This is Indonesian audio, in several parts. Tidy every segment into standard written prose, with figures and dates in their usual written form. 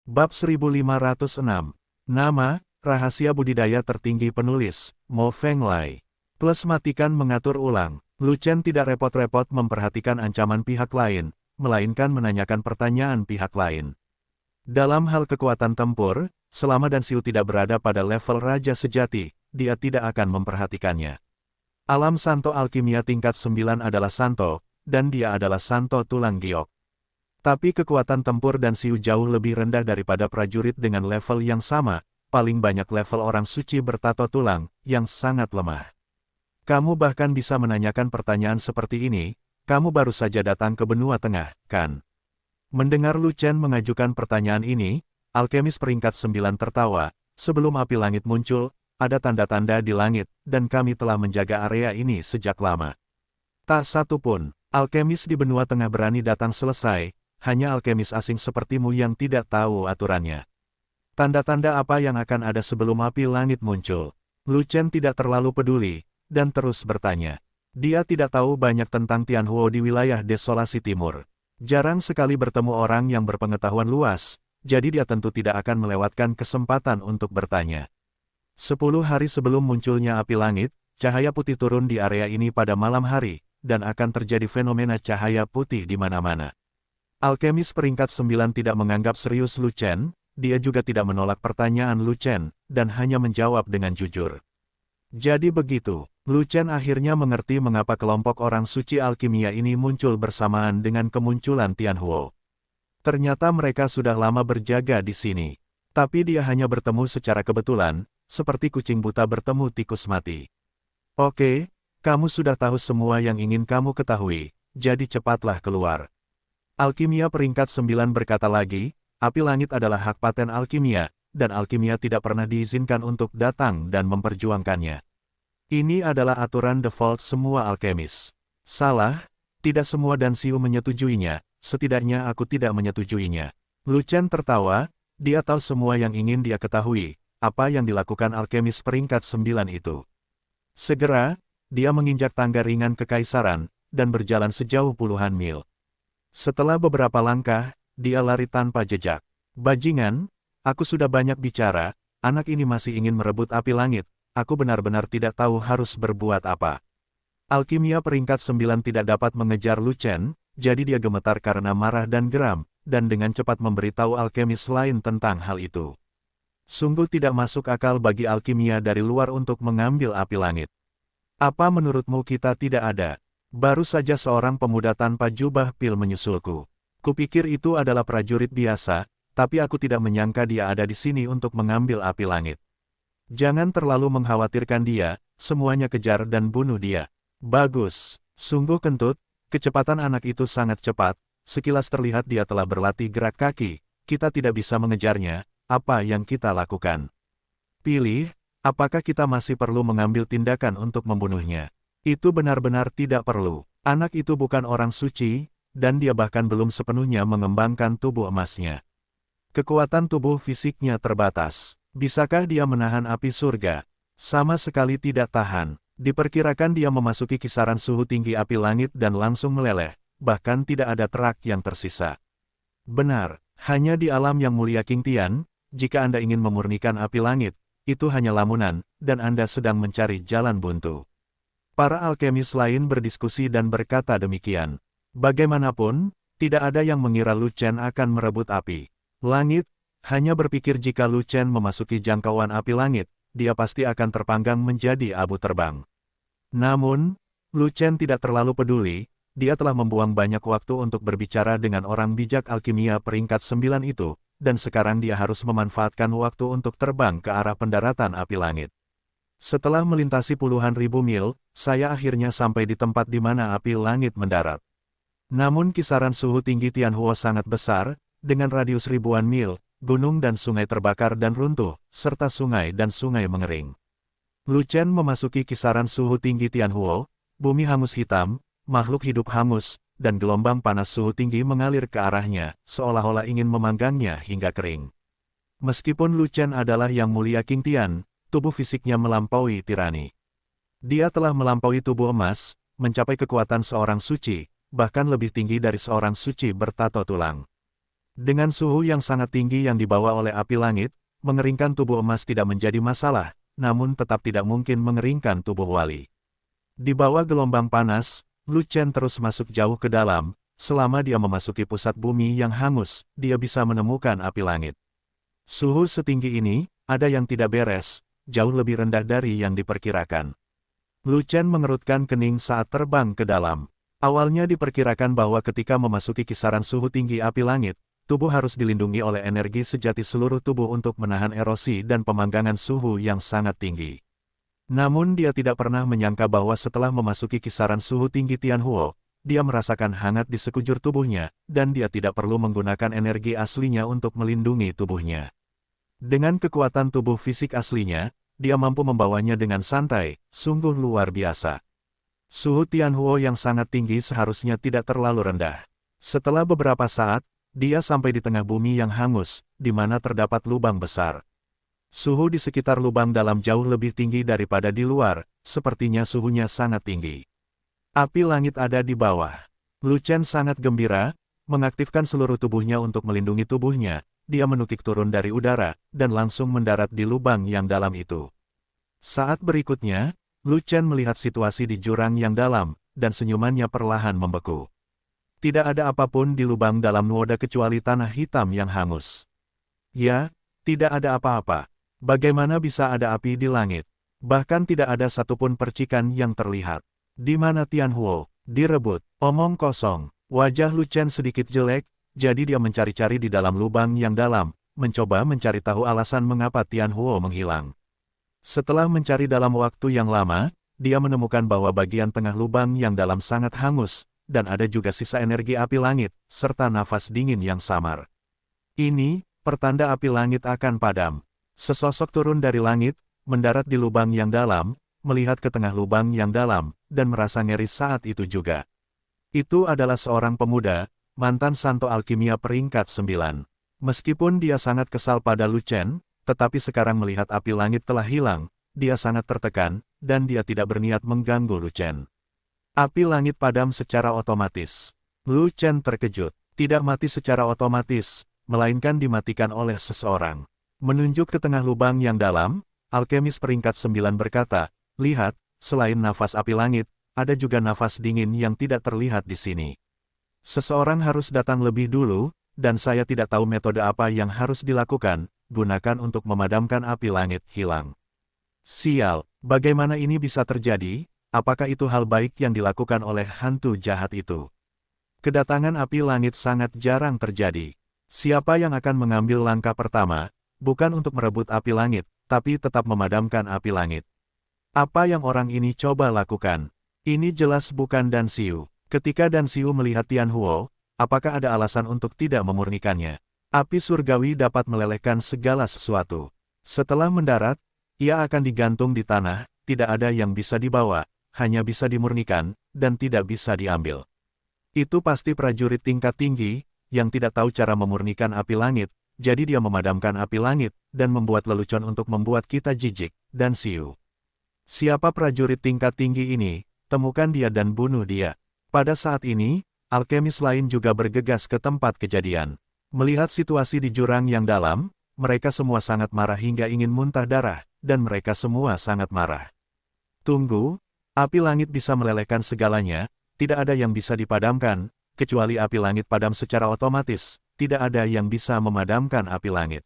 Bab 1506. Nama, rahasia budidaya tertinggi penulis, Mo Fenglai. Plus matikan mengatur ulang. Lu Chen tidak repot-repot memperhatikan ancaman pihak lain, melainkan menanyakan pertanyaan pihak lain. Dalam hal kekuatan tempur, selama Dan Xiu tidak berada pada level Raja Sejati, dia tidak akan memperhatikannya. Alam Santo Alkimia tingkat 9 adalah Santo, dan dia adalah Santo Tulang Giok. Tapi kekuatan tempur Dan Xiu jauh lebih rendah daripada prajurit dengan level yang sama, paling banyak level orang suci bertato tulang, yang sangat lemah. Kamu bahkan bisa menanyakan pertanyaan seperti ini, kamu baru saja datang ke benua tengah, kan? Mendengar Lu Chen mengajukan pertanyaan ini, alkemis peringkat 9 tertawa, sebelum api langit muncul, ada tanda-tanda di langit, dan kami telah menjaga area ini sejak lama. Tak satu pun, alkemis di benua tengah berani datang selesai, hanya alkemis asing sepertimu yang tidak tahu aturannya. Tanda-tanda apa yang akan ada sebelum api langit muncul? Lu Chen tidak terlalu peduli, dan terus bertanya. Dia tidak tahu banyak tentang Tianhuo di wilayah Desolasi Timur. Jarang sekali bertemu orang yang berpengetahuan luas, jadi dia tentu tidak akan melewatkan kesempatan untuk bertanya. 10 hari sebelum munculnya api langit, cahaya putih turun di area ini pada malam hari, dan akan terjadi fenomena cahaya putih di mana-mana. Alkemis peringkat 9 tidak menganggap serius Lu Chen, dia juga tidak menolak pertanyaan Lu Chen, dan hanya menjawab dengan jujur. Jadi begitu, Lu Chen akhirnya mengerti mengapa kelompok orang suci alkimia ini muncul bersamaan dengan kemunculan Tianhuo. Ternyata mereka sudah lama berjaga di sini. Tapi dia hanya bertemu secara kebetulan, seperti kucing buta bertemu tikus mati. Oke, kamu sudah tahu semua yang ingin kamu ketahui, jadi cepatlah keluar. Alkimia peringkat 9 berkata lagi, api langit adalah hak paten alkimia, dan alkimia tidak pernah diizinkan untuk datang dan memperjuangkannya. Ini adalah aturan default semua alkemis. Salah, tidak semua Dan Xiu menyetujuinya, setidaknya aku tidak menyetujuinya. Lu Chen tertawa, dia tahu semua yang ingin dia ketahui, apa yang dilakukan alkemis peringkat 9 itu. Segera, dia menginjak tangga ringan kekaisaran, dan berjalan sejauh puluhan mil. Setelah beberapa langkah, dia lari tanpa jejak. Bajingan, aku sudah banyak bicara, anak ini masih ingin merebut api langit, aku benar-benar tidak tahu harus berbuat apa. Alkimia peringkat 9 tidak dapat mengejar Lu Chen, jadi dia gemetar karena marah dan geram, dan dengan cepat memberitahu alkemis lain tentang hal itu. Sungguh tidak masuk akal bagi alkimia dari luar untuk mengambil api langit. Apa menurutmu kita tidak ada? Baru saja seorang pemuda tanpa jubah pil menyusulku. Kupikir itu adalah prajurit biasa, tapi aku tidak menyangka dia ada di sini untuk mengambil api langit. Jangan terlalu mengkhawatirkan dia, semuanya kejar dan bunuh dia. Bagus, sungguh kentut, kecepatan anak itu sangat cepat, sekilas terlihat dia telah berlatih gerak kaki, kita tidak bisa mengejarnya, apa yang kita lakukan? Pilih, apakah kita masih perlu mengambil tindakan untuk membunuhnya? Itu benar-benar tidak perlu. Anak itu bukan orang suci, dan dia bahkan belum sepenuhnya mengembangkan tubuh emasnya. Kekuatan tubuh fisiknya terbatas. Bisakah dia menahan api surga? Sama sekali tidak tahan. Diperkirakan dia memasuki kisaran suhu tinggi api langit dan langsung meleleh, bahkan tidak ada terak yang tersisa. Benar, hanya di alam yang mulia King Tian, jika Anda ingin memurnikan api langit, itu hanya lamunan, dan Anda sedang mencari jalan buntu. Para alkemis lain berdiskusi dan berkata demikian. Bagaimanapun, tidak ada yang mengira Lu Chen akan merebut api langit, hanya berpikir jika Lu Chen memasuki jangkauan api langit, dia pasti akan terpanggang menjadi abu terbang. Namun, Lu Chen tidak terlalu peduli, dia telah membuang banyak waktu untuk berbicara dengan orang bijak alkimia peringkat 9 itu, dan sekarang dia harus memanfaatkan waktu untuk terbang ke arah pendaratan api langit. Setelah melintasi puluhan ribu mil, saya akhirnya sampai di tempat di mana api langit mendarat. Namun kisaran suhu tinggi Tianhuo sangat besar, dengan radius ribuan mil, gunung dan sungai terbakar dan runtuh, serta sungai dan sungai mengering. Lu Chen memasuki kisaran suhu tinggi Tianhuo, bumi hangus hitam, makhluk hidup hangus, dan gelombang panas suhu tinggi mengalir ke arahnya, seolah-olah ingin memanggangnya hingga kering. Meskipun Lu Chen adalah yang mulia King Tian, tubuh fisiknya melampaui tirani. Dia telah melampaui tubuh emas, mencapai kekuatan seorang suci, bahkan lebih tinggi dari seorang suci bertato tulang. Dengan suhu yang sangat tinggi yang dibawa oleh api langit, mengeringkan tubuh emas tidak menjadi masalah, namun tetap tidak mungkin mengeringkan tubuh Wali. Di bawah gelombang panas, Lu Chen terus masuk jauh ke dalam. Selama dia memasuki pusat bumi yang hangus, dia bisa menemukan api langit. Suhu setinggi ini, ada yang tidak beres, jauh lebih rendah dari yang diperkirakan. Lu Chen mengerutkan kening saat terbang ke dalam. Awalnya diperkirakan bahwa ketika memasuki kisaran suhu tinggi api langit, tubuh harus dilindungi oleh energi sejati seluruh tubuh untuk menahan erosi dan pemanggangan suhu yang sangat tinggi. Namun dia tidak pernah menyangka bahwa setelah memasuki kisaran suhu tinggi Tianhuo, dia merasakan hangat di sekujur tubuhnya, dan dia tidak perlu menggunakan energi aslinya untuk melindungi tubuhnya. Dengan kekuatan tubuh fisik aslinya, dia mampu membawanya dengan santai, sungguh luar biasa. Suhu Tianhuo yang sangat tinggi seharusnya tidak terlalu rendah. Setelah beberapa saat, dia sampai di tengah bumi yang hangus, di mana terdapat lubang besar. Suhu di sekitar lubang dalam jauh lebih tinggi daripada di luar, sepertinya suhunya sangat tinggi. Api langit ada di bawah. Lu Chen sangat gembira, mengaktifkan seluruh tubuhnya untuk melindungi tubuhnya. Dia menukik turun dari udara, dan langsung mendarat di lubang yang dalam itu. Saat berikutnya, Lu Chen melihat situasi di jurang yang dalam, dan senyumannya perlahan membeku. Tidak ada apapun di lubang dalam noda kecuali tanah hitam yang hangus. Ya, tidak ada apa-apa. Bagaimana bisa ada api di langit? Bahkan tidak ada satupun percikan yang terlihat. Di mana Tianhuo? Direbut. Omong kosong. Wajah Lu Chen sedikit jelek, jadi dia mencari-cari di dalam lubang yang dalam, mencoba mencari tahu alasan mengapa Tianhuo menghilang. Setelah mencari dalam waktu yang lama, dia menemukan bahwa bagian tengah lubang yang dalam sangat hangus, dan ada juga sisa energi api langit, serta nafas dingin yang samar. Ini, pertanda api langit akan padam. Sesosok turun dari langit, mendarat di lubang yang dalam, melihat ke tengah lubang yang dalam, dan merasa ngeri saat itu juga. Itu adalah seorang pemuda, mantan Santo Alkimia peringkat 9. Meskipun dia sangat kesal pada Lu Chen, tetapi sekarang melihat api langit telah hilang, dia sangat tertekan, dan dia tidak berniat mengganggu Lu Chen. Api langit padam secara otomatis. Lu Chen terkejut, tidak mati secara otomatis, melainkan dimatikan oleh seseorang. Menunjuk ke tengah lubang yang dalam, alkemis peringkat 9 berkata, "Lihat, selain nafas api langit, ada juga nafas dingin yang tidak terlihat di sini. Seseorang harus datang lebih dulu, dan saya tidak tahu metode apa yang harus dilakukan, gunakan untuk memadamkan api langit hilang." Sial, bagaimana ini bisa terjadi? Apakah itu hal baik yang dilakukan oleh hantu jahat itu? Kedatangan api langit sangat jarang terjadi. Siapa yang akan mengambil langkah pertama, bukan untuk merebut api langit, tapi tetap memadamkan api langit? Apa yang orang ini coba lakukan? Ini jelas bukan Dan Xiu. Ketika Dan Xiu melihat Tianhuo, apakah ada alasan untuk tidak memurnikannya? Api surgawi dapat melelehkan segala sesuatu. Setelah mendarat, ia akan digantung di tanah, tidak ada yang bisa dibawa, hanya bisa dimurnikan, dan tidak bisa diambil. Itu pasti prajurit tingkat tinggi, yang tidak tahu cara memurnikan api langit, jadi dia memadamkan api langit, dan membuat lelucon untuk membuat kita jijik. Dan Xiu. Siapa prajurit tingkat tinggi ini? Temukan dia dan bunuh dia. Pada saat ini, alkemis lain juga bergegas ke tempat kejadian. Melihat situasi di jurang yang dalam, mereka semua sangat marah hingga ingin muntah darah, dan mereka semua sangat marah. Tunggu, api langit bisa melelehkan segalanya, tidak ada yang bisa dipadamkan, kecuali api langit padam secara otomatis, tidak ada yang bisa memadamkan api langit.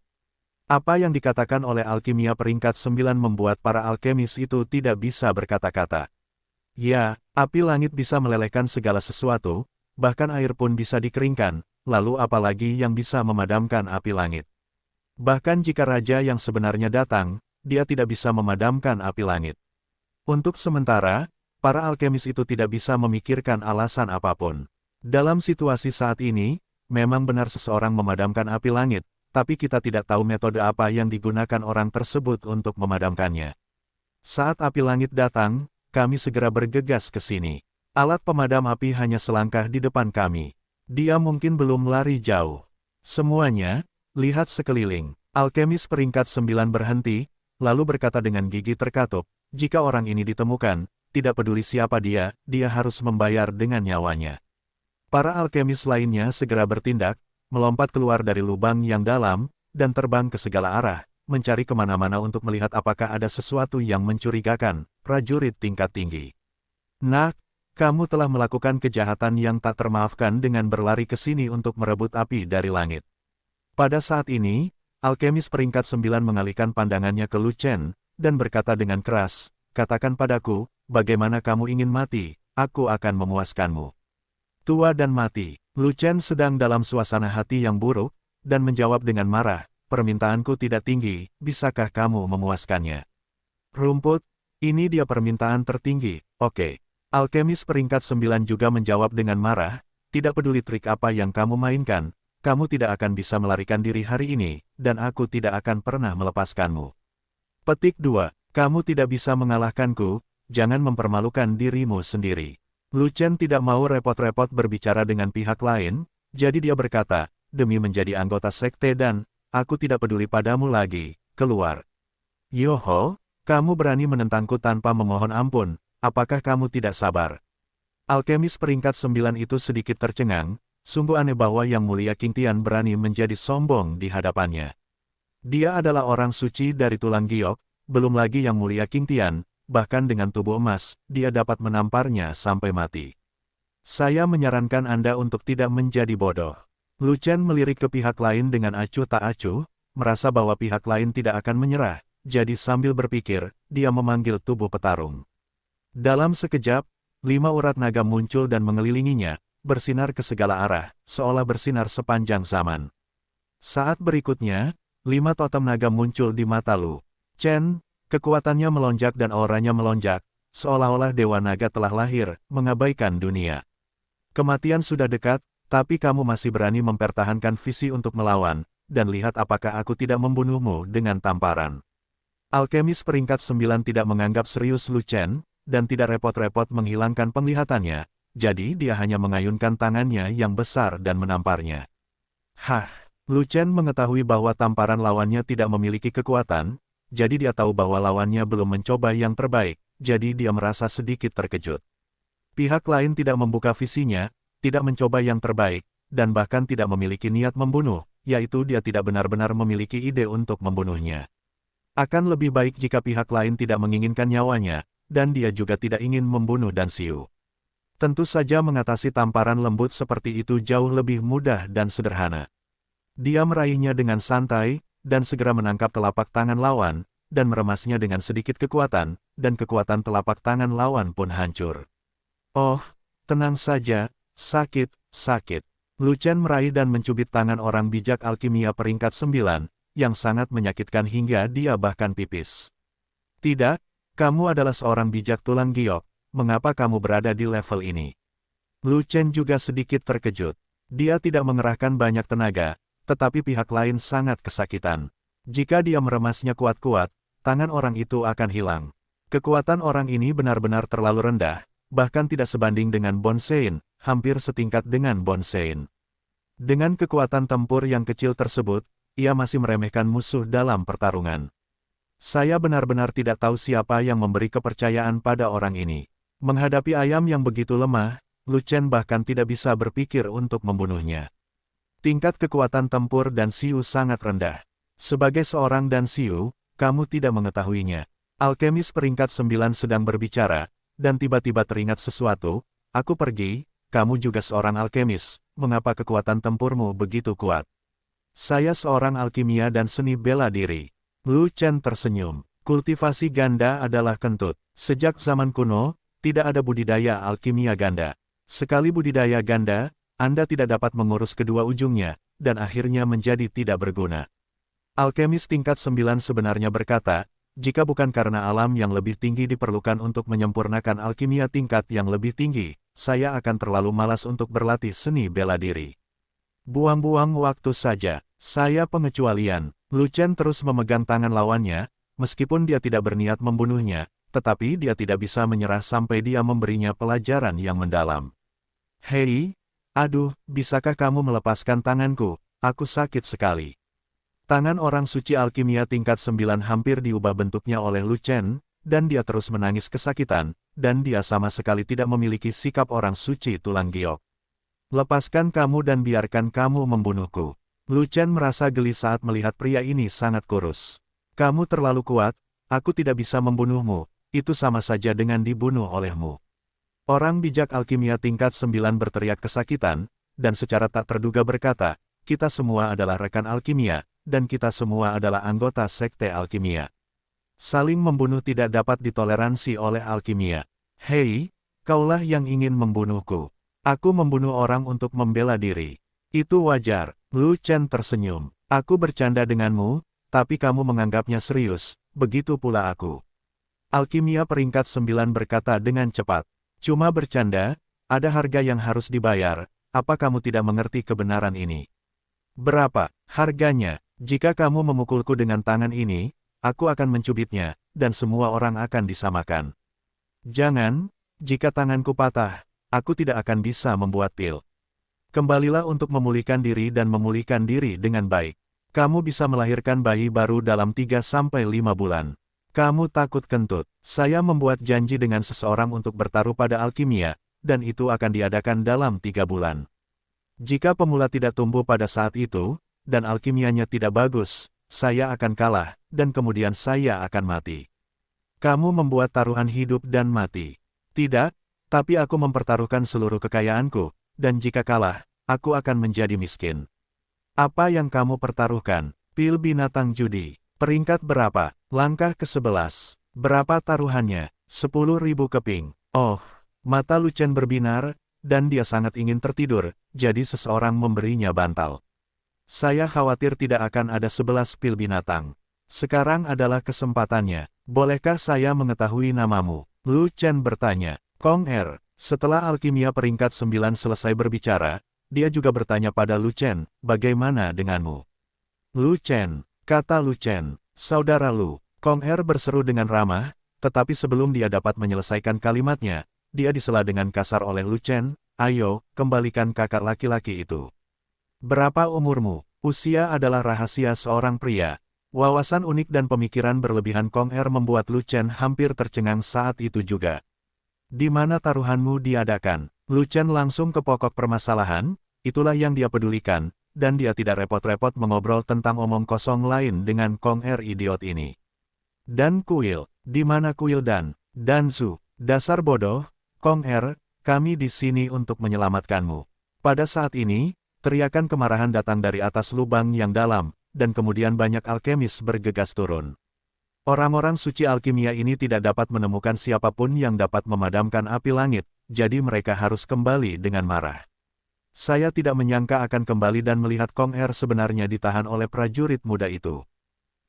Apa yang dikatakan oleh alkimia peringkat 9 membuat para alkemis itu tidak bisa berkata-kata. Ya, api langit bisa melelehkan segala sesuatu, bahkan air pun bisa dikeringkan, lalu apalagi yang bisa memadamkan api langit. Bahkan jika raja yang sebenarnya datang, dia tidak bisa memadamkan api langit. Untuk sementara, para alkemis itu tidak bisa memikirkan alasan apapun. Dalam situasi saat ini, memang benar seseorang memadamkan api langit, tapi kita tidak tahu metode apa yang digunakan orang tersebut untuk memadamkannya. Saat api langit datang, kami segera bergegas ke sini. Alat pemadam api hanya selangkah di depan kami. Dia mungkin belum lari jauh. Semuanya, lihat sekeliling. Alkemis peringkat 9 berhenti, lalu berkata dengan gigi terkatup, jika orang ini ditemukan, tidak peduli siapa dia harus membayar dengan nyawanya. Para alkemis lainnya segera bertindak, melompat keluar dari lubang yang dalam, dan terbang ke segala arah, mencari kemana-mana untuk melihat apakah ada sesuatu yang mencurigakan, prajurit tingkat tinggi. Nak, kamu telah melakukan kejahatan yang tak termaafkan dengan berlari ke sini untuk merebut api dari langit. Pada saat ini, alkemis peringkat 9 mengalihkan pandangannya ke Lu Chen, dan berkata dengan keras, katakan padaku, bagaimana kamu ingin mati, aku akan memuaskanmu. Tua dan mati, Lu Chen sedang dalam suasana hati yang buruk, dan menjawab dengan marah, permintaanku tidak tinggi, bisakah kamu memuaskannya? Rumput, ini dia permintaan tertinggi, oke. Alkemis peringkat 9 juga menjawab dengan marah, tidak peduli trik apa yang kamu mainkan, kamu tidak akan bisa melarikan diri hari ini, dan aku tidak akan pernah melepaskanmu. Petik 2. Kamu tidak bisa mengalahkanku, jangan mempermalukan dirimu sendiri. Lu Chen tidak mau repot-repot berbicara dengan pihak lain, jadi dia berkata, demi menjadi anggota sekte dan, aku tidak peduli padamu lagi, keluar. Yoho, kamu berani menentangku tanpa memohon ampun, apakah kamu tidak sabar? Alkemis peringkat 9 itu sedikit tercengang, sungguh aneh bahwa Yang Mulia Qingtian berani menjadi sombong di hadapannya. Dia adalah orang suci dari tulang giok, belum lagi Yang Mulia Qingtian, bahkan dengan tubuh emas, dia dapat menamparnya sampai mati. Saya menyarankan Anda untuk tidak menjadi bodoh. Lu Chen melirik ke pihak lain dengan acuh tak acuh, merasa bahwa pihak lain tidak akan menyerah, jadi sambil berpikir, dia memanggil tubuh petarung. Dalam sekejap, 5 urat naga muncul dan mengelilinginya, bersinar ke segala arah, seolah bersinar sepanjang zaman. Saat berikutnya, 5 totem naga muncul di mata Lu Chen, kekuatannya melonjak dan auranya melonjak, seolah-olah Dewa Naga telah lahir, mengabaikan dunia. Kematian sudah dekat, tapi kamu masih berani mempertahankan visi untuk melawan, dan lihat apakah aku tidak membunuhmu dengan tamparan. Alkemis peringkat 9 tidak menganggap serius Lu Chen, dan tidak repot-repot menghilangkan penglihatannya, jadi dia hanya mengayunkan tangannya yang besar dan menamparnya. Hah! Lu Chen mengetahui bahwa tamparan lawannya tidak memiliki kekuatan, jadi dia tahu bahwa lawannya belum mencoba yang terbaik, jadi dia merasa sedikit terkejut. Pihak lain tidak membuka visinya, tidak mencoba yang terbaik, dan bahkan tidak memiliki niat membunuh, yaitu dia tidak benar-benar memiliki ide untuk membunuhnya. Akan lebih baik jika pihak lain tidak menginginkan nyawanya, dan dia juga tidak ingin membunuh Dan Xiu. Tentu saja mengatasi tamparan lembut seperti itu jauh lebih mudah dan sederhana. Dia meraihnya dengan santai, dan segera menangkap telapak tangan lawan, dan meremasnya dengan sedikit kekuatan, dan kekuatan telapak tangan lawan pun hancur. Oh, tenang saja, sakit, sakit. Lu Chen meraih dan mencubit tangan orang bijak alkimia peringkat 9, yang sangat menyakitkan hingga dia bahkan pipis. Tidak, kamu adalah seorang bijak tulang giok, mengapa kamu berada di level ini? Lu Chen juga sedikit terkejut. Dia tidak mengerahkan banyak tenaga, tetapi pihak lain sangat kesakitan. Jika dia meremasnya kuat-kuat, tangan orang itu akan hilang. Kekuatan orang ini benar-benar terlalu rendah, bahkan tidak sebanding dengan Bonsein, hampir setingkat dengan Bonsein. Dengan kekuatan tempur yang kecil tersebut, ia masih meremehkan musuh dalam pertarungan. Saya benar-benar tidak tahu siapa yang memberi kepercayaan pada orang ini. Menghadapi ayam yang begitu lemah, Lu Chen bahkan tidak bisa berpikir untuk membunuhnya. Tingkat kekuatan tempur Dan Xiu sangat rendah. Sebagai seorang Dan Xiu, kamu tidak mengetahuinya. Alkemis peringkat 9 sedang berbicara, dan tiba-tiba teringat sesuatu, aku pergi, kamu juga seorang alkemis, mengapa kekuatan tempurmu begitu kuat? Saya seorang alkimia dan seni bela diri. Lu Chen tersenyum. Kultivasi ganda adalah kentut. Sejak zaman kuno, tidak ada budidaya alkimia ganda. Sekali budidaya ganda, Anda tidak dapat mengurus kedua ujungnya, dan akhirnya menjadi tidak berguna. Alkemis tingkat 9 sebenarnya berkata, jika bukan karena alam yang lebih tinggi diperlukan untuk menyempurnakan alkimia tingkat yang lebih tinggi, saya akan terlalu malas untuk berlatih seni bela diri. Buang-buang waktu saja, saya pengecualian. Lu Chen terus memegang tangan lawannya, meskipun dia tidak berniat membunuhnya, tetapi dia tidak bisa menyerah sampai dia memberinya pelajaran yang mendalam. Hei, aduh, bisakah kamu melepaskan tanganku? Aku sakit sekali. Tangan orang suci alkimia tingkat 9 hampir diubah bentuknya oleh Lu Chen, dan dia terus menangis kesakitan, dan dia sama sekali tidak memiliki sikap orang suci tulang giok. Lepaskan kamu dan biarkan kamu membunuhku. Lu Chen merasa geli saat melihat pria ini sangat kurus. Kamu terlalu kuat, aku tidak bisa membunuhmu, itu sama saja dengan dibunuh olehmu. Orang bijak alkimia tingkat 9 berteriak kesakitan, dan secara tak terduga berkata, kita semua adalah rekan alkimia, dan kita semua adalah anggota sekte alkimia. Saling membunuh tidak dapat ditoleransi oleh alkimia. Hei, kaulah yang ingin membunuhku. Aku membunuh orang untuk membela diri. Itu wajar. Lu Chen tersenyum. Aku bercanda denganmu, tapi kamu menganggapnya serius, begitu pula aku. Alkimia peringkat 9 berkata dengan cepat. Cuma bercanda, ada harga yang harus dibayar, apa kamu tidak mengerti kebenaran ini? Berapa harganya? Jika kamu memukulku dengan tangan ini, aku akan mencubitnya, dan semua orang akan disamakan. Jangan, jika tanganku patah, aku tidak akan bisa membuat pil. Kembalilah untuk memulihkan diri dan memulihkan diri dengan baik. Kamu bisa melahirkan bayi baru dalam 3-5 bulan. Kamu takut kentut. Saya membuat janji dengan seseorang untuk bertaruh pada alkimia, dan itu akan diadakan dalam 3 bulan. Jika pemula tidak tumbuh pada saat itu, dan alkimianya tidak bagus, saya akan kalah, dan kemudian saya akan mati. Kamu membuat taruhan hidup dan mati. Tidak, tapi aku mempertaruhkan seluruh kekayaanku, dan jika kalah, aku akan menjadi miskin. Apa yang kamu pertaruhkan? Pil binatang judi. Peringkat berapa? Langkah ke-11. Berapa taruhannya? 10.000 keping. Oh, mata Lu Chen berbinar, dan dia sangat ingin tertidur, jadi seseorang memberinya bantal. Saya khawatir tidak akan ada 11 pil binatang. Sekarang adalah kesempatannya. Bolehkah saya mengetahui namamu? Lu Chen bertanya. Kong Er. Setelah alkimia peringkat 9 selesai berbicara, dia juga bertanya pada Lu Chen, bagaimana denganmu? Lu Chen, kata Lu Chen, saudara Lu. Kong Er berseru dengan ramah, tetapi sebelum dia dapat menyelesaikan kalimatnya, dia disela dengan kasar oleh Lu Chen, ayo, kembalikan kakak laki-laki itu. Berapa umurmu? Usia adalah rahasia seorang pria. Wawasan unik dan pemikiran berlebihan Kong Er membuat Lu Chen hampir tercengang saat itu juga. Di mana taruhanmu diadakan? Lu Chen langsung ke pokok permasalahan, itulah yang dia pedulikan, dan dia tidak repot-repot mengobrol tentang omong kosong lain dengan Kong Er idiot ini. Dan kuil, di mana kuil dan Danzu? Dasar bodoh, Kong Er, kami di sini untuk menyelamatkanmu. Pada saat ini, teriakan kemarahan datang dari atas lubang yang dalam, dan kemudian banyak alkemis bergegas turun. Orang-orang suci alkimia ini tidak dapat menemukan siapapun yang dapat memadamkan api langit, jadi mereka harus kembali dengan marah. Saya tidak menyangka akan kembali dan melihat Kong Er sebenarnya ditahan oleh prajurit muda itu.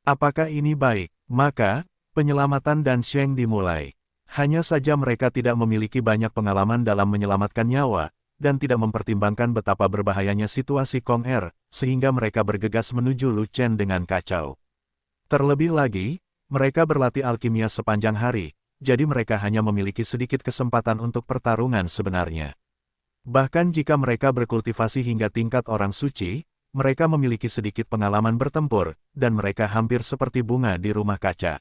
Apakah ini baik? Maka, penyelamatan dan Sheng dimulai. Hanya saja mereka tidak memiliki banyak pengalaman dalam menyelamatkan nyawa, dan tidak mempertimbangkan betapa berbahayanya situasi Kong Er, sehingga mereka bergegas menuju Lu Chen dengan kacau. Terlebih lagi, mereka berlatih alkimia sepanjang hari, jadi mereka hanya memiliki sedikit kesempatan untuk pertarungan sebenarnya. Bahkan jika mereka berkultivasi hingga tingkat orang suci, mereka memiliki sedikit pengalaman bertempur, dan mereka hampir seperti bunga di rumah kaca.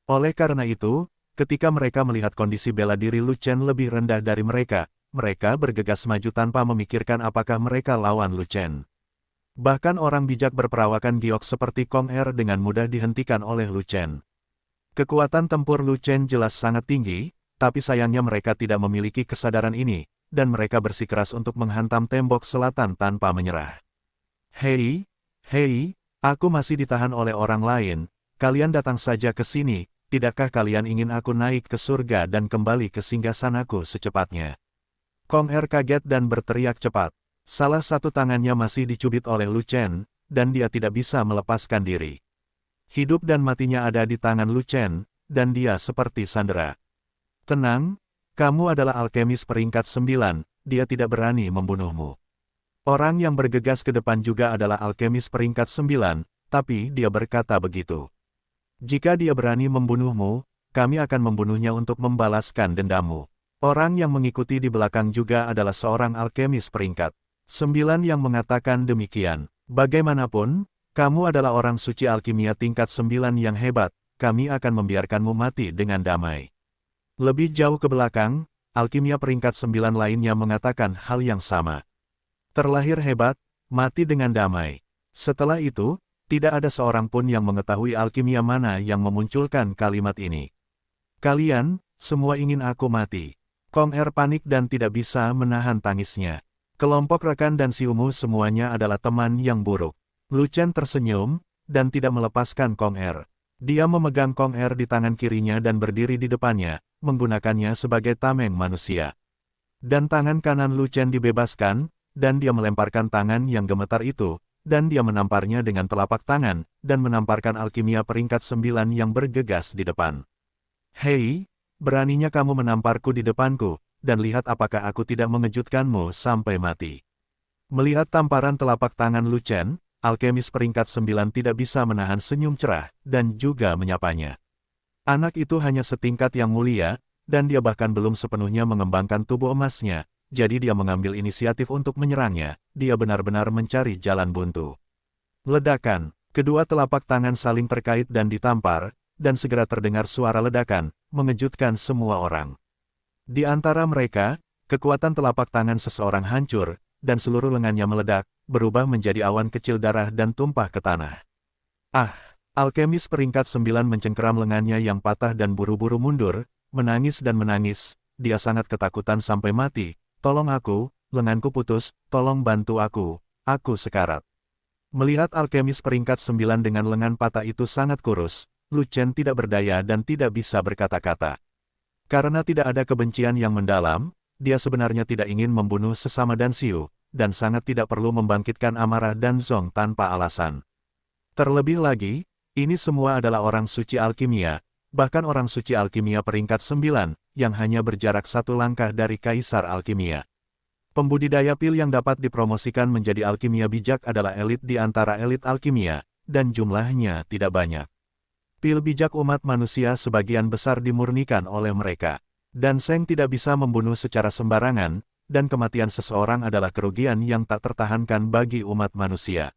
Oleh karena itu, ketika mereka melihat kondisi bela diri Lu Chen lebih rendah dari mereka bergegas maju tanpa memikirkan apakah mereka lawan Lu Chen. Bahkan orang bijak berperawakan giok seperti Kong Er dengan mudah dihentikan oleh Lu Chen. Kekuatan tempur Lu Chen jelas sangat tinggi, tapi sayangnya mereka tidak memiliki kesadaran ini, dan mereka bersikeras untuk menghantam tembok selatan tanpa menyerah. Hei, aku masih ditahan oleh orang lain, kalian datang saja ke sini, tidakkah kalian ingin aku naik ke surga dan kembali ke singgasanaku secepatnya? Kong Er kaget dan berteriak cepat. Salah satu tangannya masih dicubit oleh Lu Chen, dan dia tidak bisa melepaskan diri. Hidup dan matinya ada di tangan Lu Chen, dan dia seperti sandera. Tenang, kamu adalah alkemis peringkat 9, dia tidak berani membunuhmu. Orang yang bergegas ke depan juga adalah alkemis peringkat 9, tapi dia berkata begitu. Jika dia berani membunuhmu, kami akan membunuhnya untuk membalaskan dendammu. Orang yang mengikuti di belakang juga adalah seorang alkemis peringkat 9 yang mengatakan demikian. Bagaimanapun, kamu adalah orang suci alkimia tingkat 9 yang hebat, kami akan membiarkanmu mati dengan damai. Lebih jauh ke belakang, alkimia peringkat 9 lainnya mengatakan hal yang sama. Terlahir hebat, mati dengan damai. Setelah itu, tidak ada seorang pun yang mengetahui alkimia mana yang memunculkan kalimat ini. Kalian, semua ingin aku mati. Kong Er panik dan tidak bisa menahan tangisnya. Kelompok rekan dan Xiumu semuanya adalah teman yang buruk. Lu Chen tersenyum, dan tidak melepaskan Kong Er. Dia memegang Kong Er di tangan kirinya dan berdiri di depannya, menggunakannya sebagai tameng manusia. Dan tangan kanan Lu Chen dibebaskan, dan dia melemparkan tangan yang gemetar itu, dan dia menamparnya dengan telapak tangan, dan menamparkan alkimia peringkat 9 yang bergegas di depan. Hei, beraninya kamu menamparku di depanku, dan lihat apakah aku tidak mengejutkanmu sampai mati. Melihat tamparan telapak tangan Lu Chen, alkemis peringkat 9 tidak bisa menahan senyum cerah, dan juga menyapanya. Anak itu hanya setingkat yang mulia, dan dia bahkan belum sepenuhnya mengembangkan tubuh emasnya, jadi dia mengambil inisiatif untuk menyerangnya. Dia benar-benar mencari jalan buntu. Ledakan, kedua telapak tangan saling terkait dan ditampar, dan segera terdengar suara ledakan, mengejutkan semua orang. Di antara mereka, kekuatan telapak tangan seseorang hancur, dan seluruh lengannya meledak, berubah menjadi awan kecil darah dan tumpah ke tanah. Ah! Alkemis peringkat 9 mencengkeram lengannya yang patah dan buru-buru mundur, menangis dan menangis. Dia sangat ketakutan sampai mati. Tolong aku, lenganku putus, tolong bantu aku sekarat. Melihat alkemis peringkat 9 dengan lengan patah itu sangat kurus, Lu Chen tidak berdaya dan tidak bisa berkata-kata. Karena tidak ada kebencian yang mendalam, dia sebenarnya tidak ingin membunuh sesama Dan Xiu, dan sangat tidak perlu membangkitkan amarah Dan Zong tanpa alasan. Terlebih lagi, ini semua adalah orang suci alkimia, bahkan orang suci alkimia peringkat 9, yang hanya berjarak satu langkah dari kaisar alkimia. Pembudidaya pil yang dapat dipromosikan menjadi alkimia bijak adalah elit di antara elit alkimia, dan jumlahnya tidak banyak. Pil bijak umat manusia sebagian besar dimurnikan oleh mereka. Dan Seng tidak bisa membunuh secara sembarangan, dan kematian seseorang adalah kerugian yang tak tertahankan bagi umat manusia.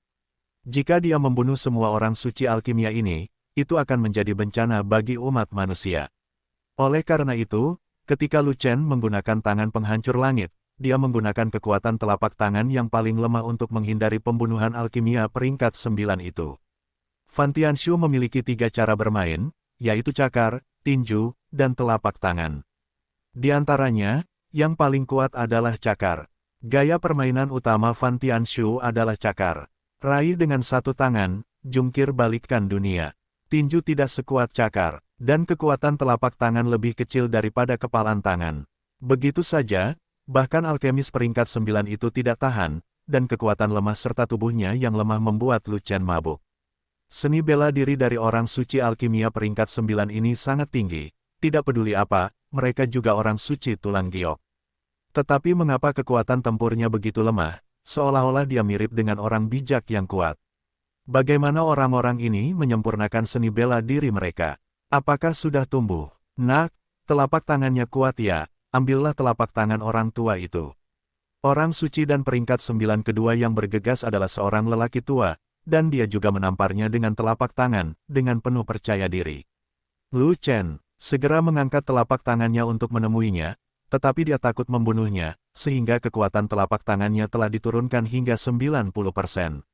Jika dia membunuh semua orang suci alkimia ini, itu akan menjadi bencana bagi umat manusia. Oleh karena itu, ketika Lu Chen menggunakan tangan penghancur langit, dia menggunakan kekuatan telapak tangan yang paling lemah untuk menghindari pembunuhan alkimia peringkat 9 itu. Fan Tianshu memiliki 3 cara bermain, yaitu cakar, tinju, dan telapak tangan. Di antaranya, yang paling kuat adalah cakar. Gaya permainan utama Fan Tianshu adalah cakar. Raih dengan satu tangan, jungkir balikkan dunia. Tinju tidak sekuat cakar, dan kekuatan telapak tangan lebih kecil daripada kepalan tangan. Begitu saja, bahkan alkemis peringkat 9 itu tidak tahan, dan kekuatan lemah serta tubuhnya yang lemah membuat Lu Chen mabuk. Seni bela diri dari orang suci alkimia peringkat 9 ini sangat tinggi, tidak peduli apa, mereka juga orang suci tulang giok. Tetapi mengapa kekuatan tempurnya begitu lemah? Seolah-olah dia mirip dengan orang bijak yang kuat. Bagaimana orang-orang ini menyempurnakan seni bela diri mereka? Apakah sudah tumbuh? Nak, telapak tangannya kuat ya, ambillah telapak tangan orang tua itu. Orang suci dan peringkat 9 kedua yang bergegas adalah seorang lelaki tua, dan dia juga menamparnya dengan telapak tangan, dengan penuh percaya diri. Lu Chen segera mengangkat telapak tangannya untuk menemuinya, tetapi dia takut membunuhnya, sehingga kekuatan telapak tangannya telah diturunkan hingga 90%.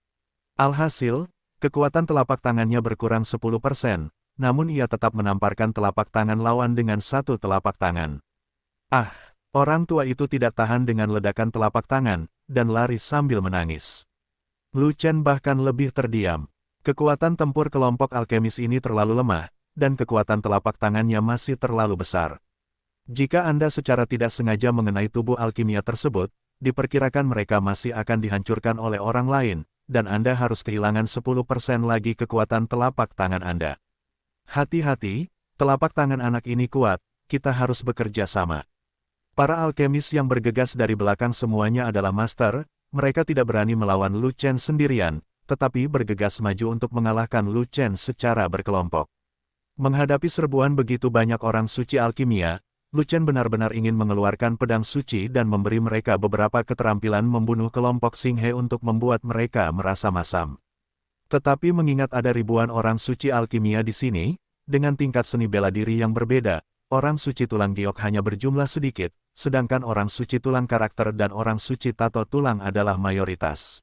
Alhasil, kekuatan telapak tangannya berkurang 10%, namun ia tetap menamparkan telapak tangan lawan dengan satu telapak tangan. Ah, orang tua itu tidak tahan dengan ledakan telapak tangan, dan lari sambil menangis. Lu Chen bahkan lebih terdiam. Kekuatan tempur kelompok alkemis ini terlalu lemah, dan kekuatan telapak tangannya masih terlalu besar. Jika Anda secara tidak sengaja mengenai tubuh alkimia tersebut, diperkirakan mereka masih akan dihancurkan oleh orang lain, dan Anda harus kehilangan 10% lagi kekuatan telapak tangan Anda. Hati-hati, telapak tangan anak ini kuat, kita harus bekerja sama. Para alkemis yang bergegas dari belakang semuanya adalah master, mereka tidak berani melawan Lu Chen sendirian, tetapi bergegas maju untuk mengalahkan Lu Chen secara berkelompok. Menghadapi serbuan begitu banyak orang suci alkimia, Lu Chen benar-benar ingin mengeluarkan pedang suci dan memberi mereka beberapa keterampilan membunuh kelompok Xinghe untuk membuat mereka merasa masam. Tetapi mengingat ada ribuan orang suci alkimia di sini, dengan tingkat seni bela diri yang berbeda, orang suci tulang giok hanya berjumlah sedikit, sedangkan orang suci tulang karakter dan orang suci tato tulang adalah mayoritas.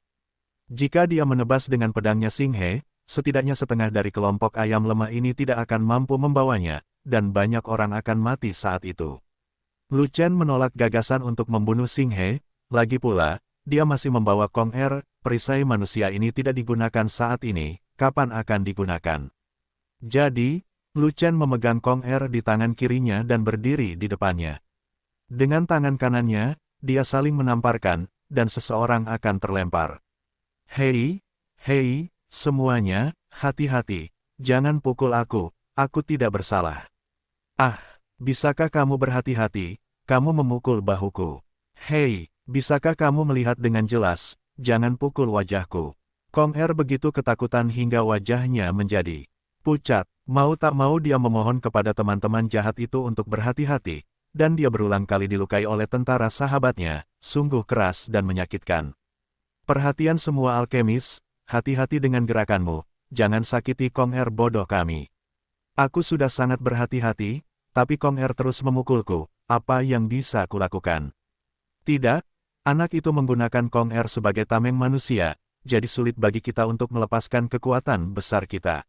Jika dia menebas dengan pedangnya Xinghe, setidaknya setengah dari kelompok ayam lemah ini tidak akan mampu membawanya, dan banyak orang akan mati saat itu. Lu Chen menolak gagasan untuk membunuh Xinghe, lagi pula, dia masih membawa Kong Er, perisai manusia ini tidak digunakan saat ini, kapan akan digunakan? Jadi, Lu Chen memegang Kong Er di tangan kirinya dan berdiri di depannya. Dengan tangan kanannya, dia saling menamparkan, dan seseorang akan terlempar. Hei, semuanya, hati-hati, jangan pukul aku tidak bersalah. Ah, bisakah kamu berhati-hati, kamu memukul bahuku. Hei, bisakah kamu melihat dengan jelas, jangan pukul wajahku. Kong Er begitu ketakutan hingga wajahnya menjadi pucat. Mau tak mau dia memohon kepada teman-teman jahat itu untuk berhati-hati, dan dia berulang kali dilukai oleh tentara sahabatnya, sungguh keras dan menyakitkan. Perhatian semua alkemis, hati-hati dengan gerakanmu, jangan sakiti Kong Er bodoh kami. Aku sudah sangat berhati-hati, tapi Kong Er terus memukulku, apa yang bisa kulakukan? Tidak, anak itu menggunakan Kong Er sebagai tameng manusia, jadi sulit bagi kita untuk melepaskan kekuatan besar kita.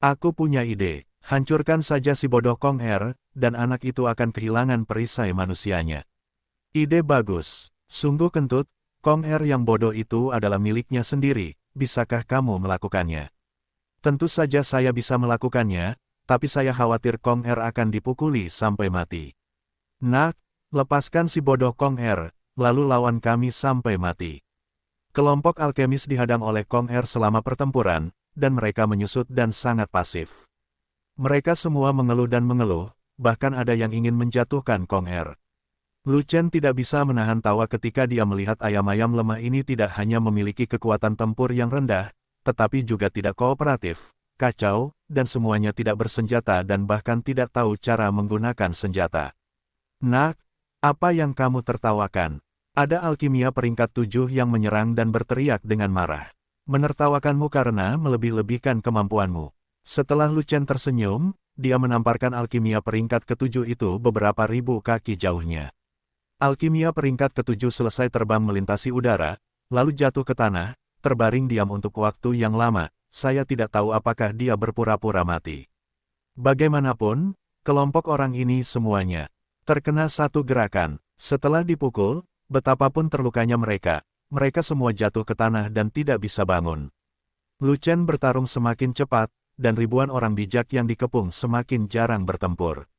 Aku punya ide, hancurkan saja si bodoh Kong Er, dan anak itu akan kehilangan perisai manusianya. Ide bagus, sungguh kentut, Kong Er yang bodoh itu adalah miliknya sendiri, bisakah kamu melakukannya? Tentu saja saya bisa melakukannya, tapi saya khawatir Kong Er akan dipukuli sampai mati. Nak, lepaskan si bodoh Kong Er, lalu lawan kami sampai mati. Kelompok alkemis dihadang oleh Kong Er selama pertempuran, dan mereka menyusut dan sangat pasif. Mereka semua mengeluh dan mengeluh, bahkan ada yang ingin menjatuhkan Kong Er. Lu Chen tidak bisa menahan tawa ketika dia melihat ayam-ayam lemah ini tidak hanya memiliki kekuatan tempur yang rendah, tetapi juga tidak kooperatif, kacau, dan semuanya tidak bersenjata dan bahkan tidak tahu cara menggunakan senjata. Nak, apa yang kamu tertawakan? Ada alkimia peringkat 7 yang menyerang dan berteriak dengan marah. Menertawakanmu karena melebih-lebihkan kemampuanmu. Setelah Lu Chen tersenyum, dia menamparkan alkimia peringkat ke-7 itu beberapa ribu kaki jauhnya. Alkimia peringkat ke-7 selesai terbang melintasi udara, lalu jatuh ke tanah, terbaring diam untuk waktu yang lama, saya tidak tahu apakah dia berpura-pura mati. Bagaimanapun, kelompok orang ini semuanya terkena satu gerakan, setelah dipukul, betapapun terlukanya mereka semua jatuh ke tanah dan tidak bisa bangun. Lu Chen bertarung semakin cepat, dan ribuan orang bijak yang dikepung semakin jarang bertempur.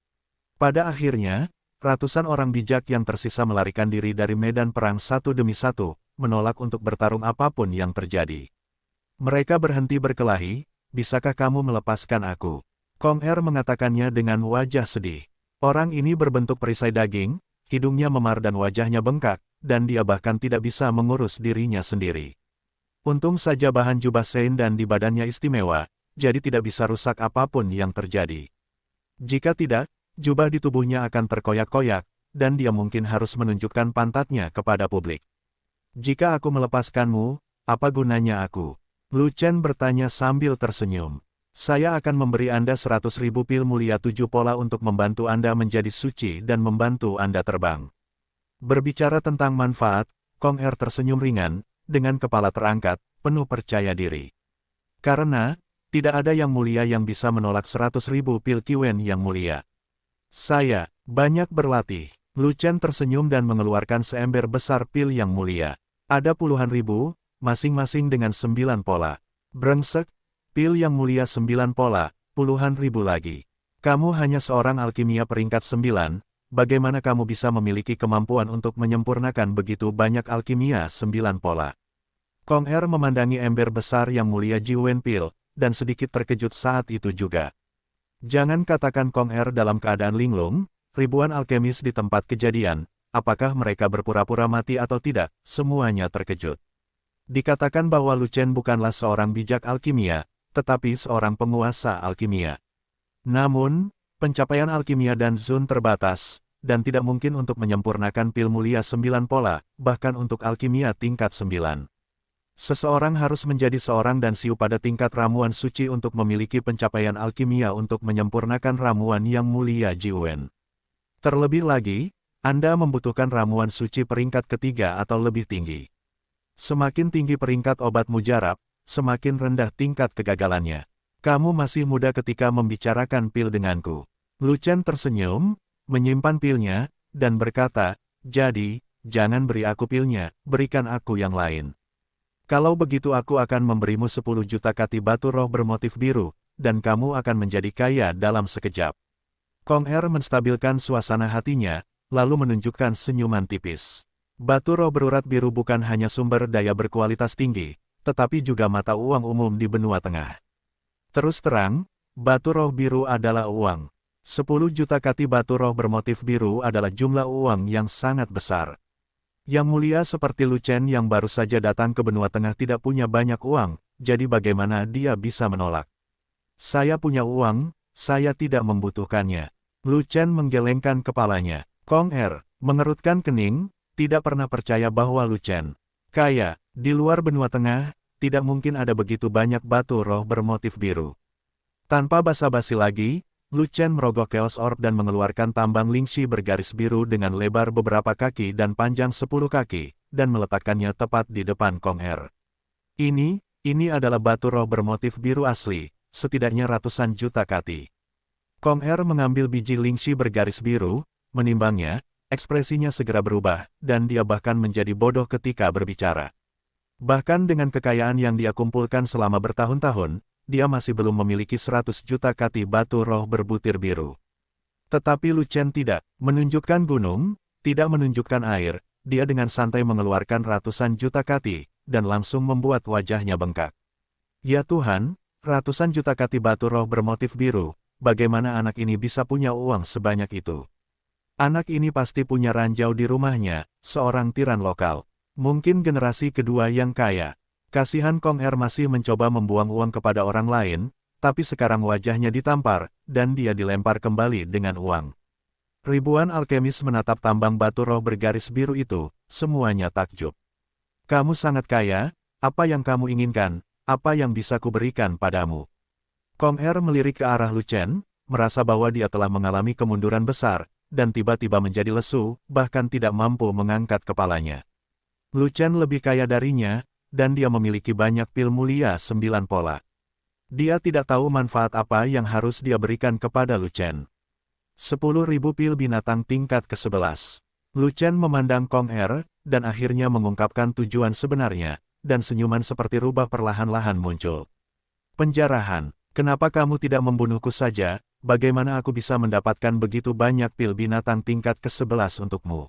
Pada akhirnya, ratusan orang bijak yang tersisa melarikan diri dari medan perang satu demi satu, menolak untuk bertarung apapun yang terjadi. Mereka berhenti berkelahi, bisakah kamu melepaskan aku? Kong Er mengatakannya dengan wajah sedih. Orang ini berbentuk perisai daging, hidungnya memar dan wajahnya bengkak, dan dia bahkan tidak bisa mengurus dirinya sendiri. Untung saja bahan jubah Sein dan di badannya istimewa, jadi tidak bisa rusak apapun yang terjadi. Jika tidak, jubah di tubuhnya akan terkoyak-koyak, dan dia mungkin harus menunjukkan pantatnya kepada publik. Jika aku melepaskanmu, apa gunanya aku? Lu Chen bertanya sambil tersenyum. Saya akan memberi Anda 100.000 pil mulia 7 pola untuk membantu Anda menjadi suci dan membantu Anda terbang. Berbicara tentang manfaat, Kong Er tersenyum ringan, dengan kepala terangkat, penuh percaya diri. Karena, tidak ada yang mulia yang bisa menolak 100.000 pil Kiwen yang mulia. Saya banyak berlatih. Lu Chen tersenyum dan mengeluarkan seember besar pil yang mulia. Ada puluhan ribu, masing-masing dengan 9 pola. Brengsek, pil yang mulia 9 pola, puluhan ribu lagi. Kamu hanya seorang alkimia peringkat 9, bagaimana kamu bisa memiliki kemampuan untuk menyempurnakan begitu banyak alkimia 9 pola? Kong Er memandangi ember besar yang mulia Jiwen Pil, dan sedikit terkejut saat itu juga. Jangan katakan Kong Er dalam keadaan linglung, ribuan alkemis di tempat kejadian, apakah mereka berpura-pura mati atau tidak, semuanya terkejut. Dikatakan bahwa Lu Chen bukanlah seorang bijak alkimia, tetapi seorang penguasa alkimia. Namun, pencapaian alkimia dan Zun terbatas, dan tidak mungkin untuk menyempurnakan pil mulia 9 pola, bahkan untuk alkimia tingkat 9. Seseorang harus menjadi seorang dan siu pada tingkat ramuan suci untuk memiliki pencapaian alkimia untuk menyempurnakan ramuan yang mulia Jiwen. Terlebih lagi, Anda membutuhkan ramuan suci peringkat ketiga atau lebih tinggi. Semakin tinggi peringkat obat mujarab, semakin rendah tingkat kegagalannya. Kamu masih muda ketika membicarakan pil denganku. Lu Chen tersenyum, menyimpan pilnya, dan berkata, jadi, jangan beri aku pilnya, berikan aku yang lain. Kalau begitu aku akan memberimu 10 juta kati batu roh bermotif biru, dan kamu akan menjadi kaya dalam sekejap. Kong Er menstabilkan suasana hatinya, lalu menunjukkan senyuman tipis. Batu roh berurat biru bukan hanya sumber daya berkualitas tinggi, tetapi juga mata uang umum di benua tengah. Terus terang, batu roh biru adalah uang. 10 juta kati batu roh bermotif biru adalah jumlah uang yang sangat besar. Yang mulia seperti Lu Chen yang baru saja datang ke benua tengah tidak punya banyak uang, jadi bagaimana dia bisa menolak? Saya punya uang, saya tidak membutuhkannya. Lu Chen menggelengkan kepalanya. Kong Er mengerutkan kening, tidak pernah percaya bahwa Lu Chen kaya. Di luar benua tengah, tidak mungkin ada begitu banyak batu roh bermotif biru. Tanpa basa-basi lagi, Lu Chen merogoh Chaos Orb dan mengeluarkan tambang Lingxi bergaris biru dengan lebar beberapa kaki dan panjang 10 kaki, dan meletakkannya tepat di depan Kong Er. Ini adalah batu roh bermotif biru asli, setidaknya ratusan juta kati. Kong Er mengambil biji Lingxi bergaris biru, menimbangnya, ekspresinya segera berubah, dan dia bahkan menjadi bodoh ketika berbicara. Bahkan dengan kekayaan yang dia kumpulkan selama bertahun-tahun, dia masih belum memiliki 100 juta kati batu roh berbutir biru. Tetapi Lu Chen tidak menunjukkan gunung, tidak menunjukkan air, dia dengan santai mengeluarkan ratusan juta kati, dan langsung membuat wajahnya bengkak. Ya Tuhan, ratusan juta kati batu roh bermotif biru, bagaimana anak ini bisa punya uang sebanyak itu? Anak ini pasti punya ranjau di rumahnya, seorang tiran lokal. Mungkin generasi kedua yang kaya. Kasihan Kong Er masih mencoba membuang uang kepada orang lain, tapi sekarang wajahnya ditampar, dan dia dilempar kembali dengan uang. Ribuan alkemis menatap tambang batu roh bergaris biru itu, semuanya takjub. Kamu sangat kaya, apa yang kamu inginkan, apa yang bisa kuberikan padamu? Kong Er melirik ke arah Lu Chen, merasa bahwa dia telah mengalami kemunduran besar, dan tiba-tiba menjadi lesu, bahkan tidak mampu mengangkat kepalanya. Lu Chen lebih kaya darinya, dan dia memiliki banyak pil mulia 9 pola. Dia tidak tahu manfaat apa yang harus dia berikan kepada Lu Chen. 10.000 pil binatang tingkat ke-11. Lu Chen memandang Kong Er, dan akhirnya mengungkapkan tujuan sebenarnya, dan senyuman seperti rubah perlahan-lahan muncul. Penjarahan, kenapa kamu tidak membunuhku saja, bagaimana aku bisa mendapatkan begitu banyak pil binatang tingkat ke-11 untukmu?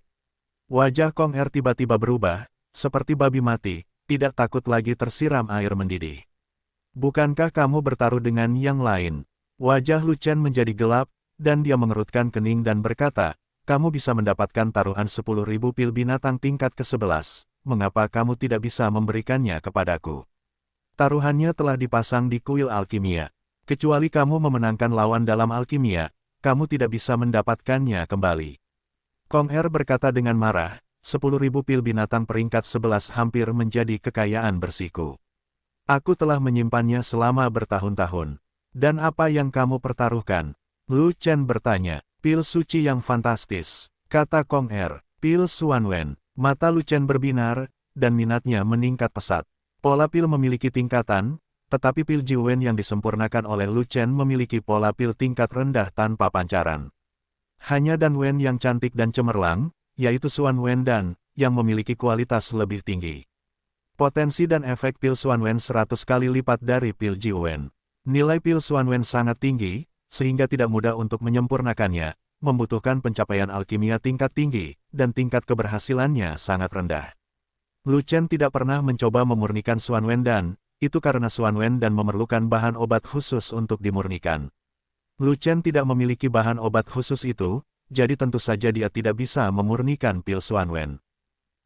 Wajah Kong Er tiba-tiba berubah, seperti babi mati, tidak takut lagi tersiram air mendidih. Bukankah kamu bertaruh dengan yang lain? Wajah Lu Chen menjadi gelap, dan dia mengerutkan kening dan berkata, kamu bisa mendapatkan taruhan 10.000 pil binatang tingkat ke-11, mengapa kamu tidak bisa memberikannya kepadaku? Taruhannya telah dipasang di kuil alkimia. Kecuali kamu memenangkan lawan dalam alkimia, kamu tidak bisa mendapatkannya kembali. Kong Er berkata dengan marah, 10.000 pil binatang peringkat 11 hampir menjadi kekayaan bersihku. Aku telah menyimpannya selama bertahun-tahun. Dan apa yang kamu pertaruhkan? Lu Chen bertanya. Pil suci yang fantastis, kata Kong Er. Pil Xuanwen. Mata Lu Chen berbinar, dan minatnya meningkat pesat. Pola pil memiliki tingkatan, tetapi pil Jiwen yang disempurnakan oleh Lu Chen memiliki pola pil tingkat rendah tanpa pancaran. Hanya Dan Wen yang cantik dan cemerlang, yaitu Xuanwen Dan, yang memiliki kualitas lebih tinggi. Potensi dan efek pil Xuanwen 100 kali lipat dari pil Jiwen. Nilai pil Xuanwen sangat tinggi, sehingga tidak mudah untuk menyempurnakannya, membutuhkan pencapaian alkimia tingkat tinggi, dan tingkat keberhasilannya sangat rendah. Lu Chen tidak pernah mencoba memurnikan Xuanwen Dan, itu karena Xuanwen Dan memerlukan bahan obat khusus untuk dimurnikan. Lu Chen tidak memiliki bahan obat khusus itu, jadi tentu saja dia tidak bisa memurnikan pil Xuanwen.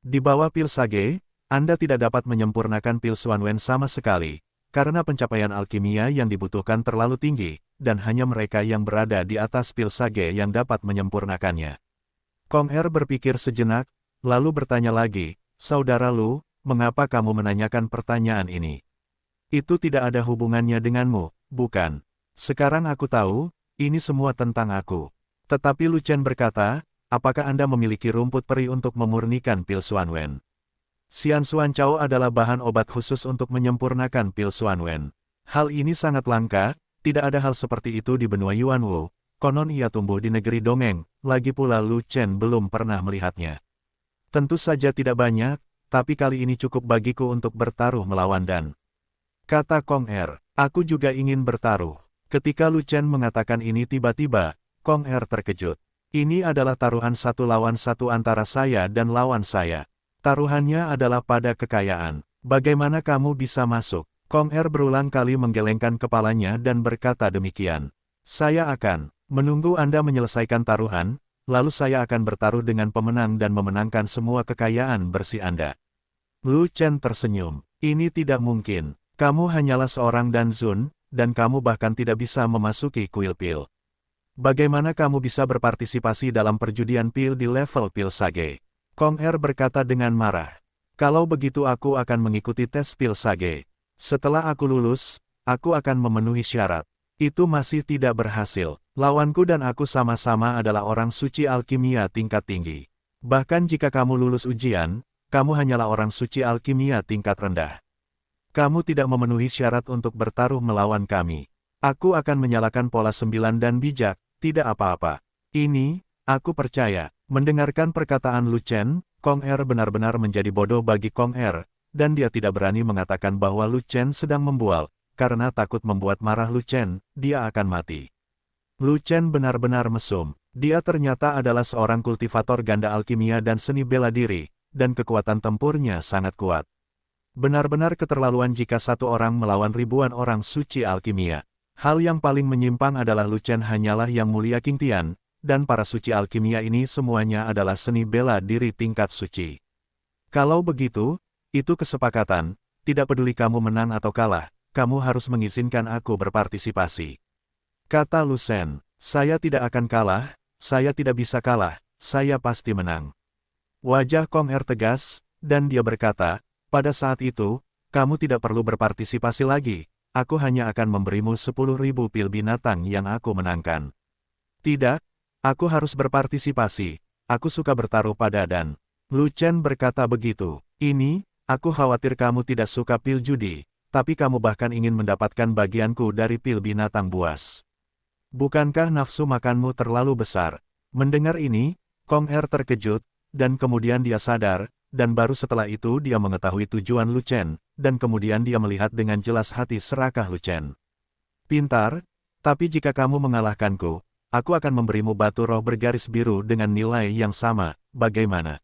Di bawah pil Sage, Anda tidak dapat menyempurnakan pil Xuanwen sama sekali, karena pencapaian alkimia yang dibutuhkan terlalu tinggi, dan hanya mereka yang berada di atas pil Sage yang dapat menyempurnakannya. Kong Er berpikir sejenak, lalu bertanya lagi, Saudara Lu, mengapa kamu menanyakan pertanyaan ini? Itu tidak ada hubungannya denganmu, bukan? Sekarang aku tahu, ini semua tentang aku. Tetapi Lu Chen berkata, apakah Anda memiliki rumput peri untuk memurnikan pil Xuanwen? Xian Xuancao adalah bahan obat khusus untuk menyempurnakan pil Xuanwen. Hal ini sangat langka, tidak ada hal seperti itu di benua Yuanwu. Konon ia tumbuh di negeri dongeng, lagi pula Lu Chen belum pernah melihatnya. Tentu saja tidak banyak, tapi kali ini cukup bagiku untuk bertaruh melawan Dan. Kata Kong Er, aku juga ingin bertaruh. Ketika Lu Chen mengatakan ini tiba-tiba, Kong Er terkejut. Ini adalah taruhan 1 lawan 1 antara saya dan lawan saya. Taruhannya adalah pada kekayaan. Bagaimana kamu bisa masuk? Kong Er berulang kali menggelengkan kepalanya dan berkata demikian. Saya akan menunggu Anda menyelesaikan taruhan, lalu saya akan bertaruh dengan pemenang dan memenangkan semua kekayaan bersih Anda. Lu Chen tersenyum. Ini tidak mungkin. Kamu hanyalah seorang Danzun, dan kamu bahkan tidak bisa memasuki kuil pil. Bagaimana kamu bisa berpartisipasi dalam perjudian pil di level pil Sage? Kong Er berkata dengan marah. Kalau begitu aku akan mengikuti tes pil Sage. Setelah aku lulus, aku akan memenuhi syarat. Itu masih tidak berhasil. Lawanku dan aku sama-sama adalah orang suci alkimia tingkat tinggi. Bahkan jika kamu lulus ujian, kamu hanyalah orang suci alkimia tingkat rendah. Kamu tidak memenuhi syarat untuk bertaruh melawan kami. Aku akan menyalakan pola 9 dan bijak, tidak apa-apa. Ini, aku percaya. Mendengarkan perkataan Lu Chen, Kong Er benar-benar menjadi bodoh bagi Kong Er, dan dia tidak berani mengatakan bahwa Lu Chen sedang membual, karena takut membuat marah Lu Chen, dia akan mati. Lu Chen benar-benar mesum. Dia ternyata adalah seorang kultivator ganda alkimia dan seni bela diri, dan kekuatan tempurnya sangat kuat. Benar-benar keterlaluan jika satu orang melawan ribuan orang suci alkimia. Hal yang paling menyimpang adalah Lu Chen hanyalah yang mulia Qing Tian, dan para suci alkimia ini semuanya adalah seni bela diri tingkat suci. Kalau begitu, itu kesepakatan, tidak peduli kamu menang atau kalah, kamu harus mengizinkan aku berpartisipasi. Kata Lu Chen, saya tidak akan kalah, saya tidak bisa kalah, saya pasti menang. Wajah Kong Er tegas, dan dia berkata, pada saat itu, kamu tidak perlu berpartisipasi lagi, aku hanya akan memberimu 10.000 pil binatang yang aku menangkan. Tidak, aku harus berpartisipasi, aku suka bertaruh pada Dan. Lu Chen berkata begitu, ini, aku khawatir kamu tidak suka pil judi, tapi kamu bahkan ingin mendapatkan bagianku dari pil binatang buas. Bukankah nafsu makanmu terlalu besar? Mendengar ini, Kong Er terkejut, dan kemudian dia sadar, dan baru setelah itu dia mengetahui tujuan Lu Chen, dan kemudian dia melihat dengan jelas hati serakah Lu Chen. Pintar, tapi jika kamu mengalahkanku, aku akan memberimu batu roh bergaris biru dengan nilai yang sama, bagaimana?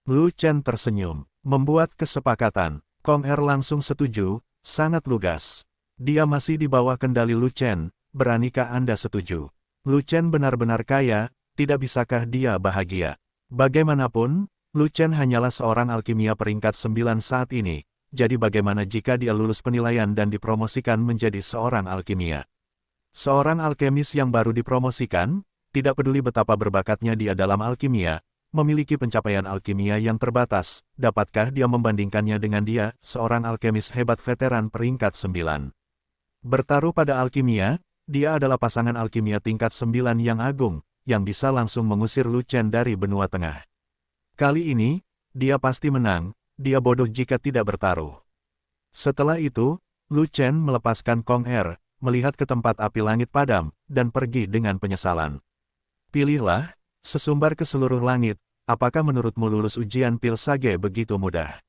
Lu Chen tersenyum, membuat kesepakatan. Kong Er langsung setuju, sangat lugas. Dia masih di bawah kendali Lu Chen, beranikah Anda setuju? Lu Chen benar-benar kaya, tidak bisakah dia bahagia? Bagaimanapun, Lu Chen hanyalah seorang alkimia peringkat 9 saat ini, jadi bagaimana jika dia lulus penilaian dan dipromosikan menjadi seorang alkimia? Seorang alkemis yang baru dipromosikan, tidak peduli betapa berbakatnya dia dalam alkimia, memiliki pencapaian alkimia yang terbatas, dapatkah dia membandingkannya dengan dia, seorang alkemis hebat veteran peringkat 9? Bertaruh pada alkimia, dia adalah pasangan alkimia tingkat 9 yang agung, yang bisa langsung mengusir Lu Chen dari benua tengah. Kali ini, dia pasti menang, dia bodoh jika tidak bertaruh. Setelah itu, Lu Chen melepaskan Kong Er, melihat ke tempat api langit padam, dan pergi dengan penyesalan. Pilihlah sesumbar ke seluruh langit, apakah menurutmu lulus ujian pil Sage begitu mudah?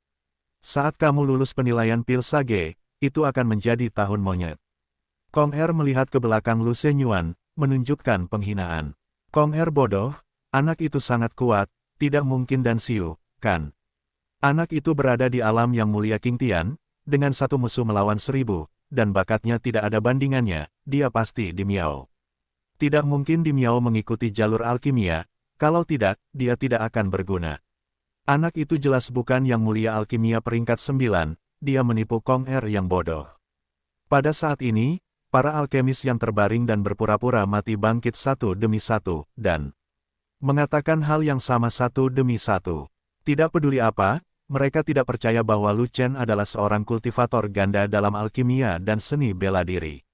Saat kamu lulus penilaian pil Sage, itu akan menjadi tahun monyet. Kong Er melihat ke belakang Lu Shenyuan, menunjukkan penghinaan. Kong Er bodoh, anak itu sangat kuat, tidak mungkin Dan Xiu, kan? Anak itu berada di alam yang mulia Qing Tian, dengan satu musuh melawan 1000, dan bakatnya tidak ada bandingannya, dia pasti di Miao. Tidak mungkin di Miao mengikuti jalur alkimia, kalau tidak, dia tidak akan berguna. Anak itu jelas bukan yang mulia alkimia peringkat 9, dia menipu Kong Er yang bodoh. Pada saat ini, para alkemis yang terbaring dan berpura-pura mati bangkit satu demi satu, dan mengatakan hal yang sama satu demi satu. Tidak peduli apa, mereka tidak percaya bahwa Lu Chen adalah seorang kultivator ganda dalam alkimia dan seni bela diri.